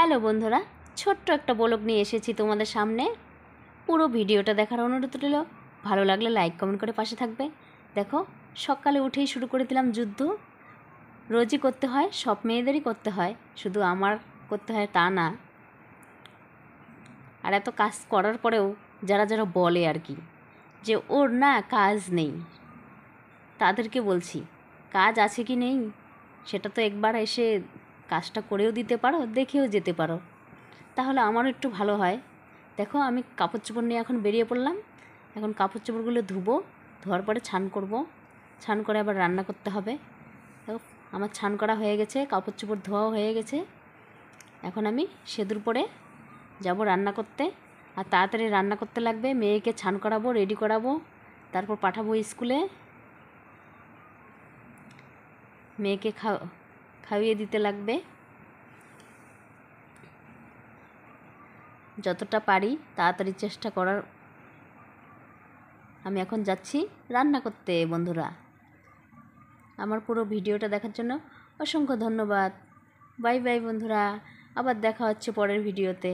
Hello বন্ধুরা, ছোট্ট একটা ব্লগ নিয়ে এসেছি তোমাদের সামনে। পুরো ভিডিওটা দেখার অনুরোধ রইল। ভালো লাগলে লাইক কমেন্ট করে পাশে থাকবে। দেখো, সকালে উঠেই শুরু করে দিলাম যুদ্ধ। রোজই করতে হয়, সব মেয়েদেরই করতে হয়, শুধু আমার করতে হয় তা না। আর এত কাজ করার পরেও যারা যারা বলে আর কি যে ওর না কাজ নেই, তাদেরকে বলছি কাজ আছে কি নেই সেটা তো একবার এসে কাজটা করেও দিতে পারো, দেখেও যেতে পারো, তাহলে আমারও একটু ভালো হয়। দেখো, আমি কাপড় চোপড় নিয়ে এখন বেরিয়ে পড়লাম। এখন কাপড় চোপড়গুলো ধুবো, ধোয়ার পরে ছান করব, ছান করে আবার রান্না করতে হবে। দেখো, আমার ছান করা হয়ে গেছে, কাপড় চোপড় ধোয়াও হয়ে গেছে। এখন আমি সেঁদুর পরে যাব রান্না করতে। আর তাড়াতাড়ি রান্না করতে লাগবে, মেয়েকে ছান করাবো, রেডি করাবো, তারপর পাঠাবো স্কুলে। মেয়েকে খাইয়ে দিতে লাগবে। যতটা পারি তাড়াতাড়ি চেষ্টা করার। আমি এখন যাচ্ছি রান্না করতে। বন্ধুরা, আমার পুরো ভিডিওটা দেখার জন্য অসংখ্য ধন্যবাদ। বাই বাই বন্ধুরা, আবার দেখা হচ্ছে পরের ভিডিওতে।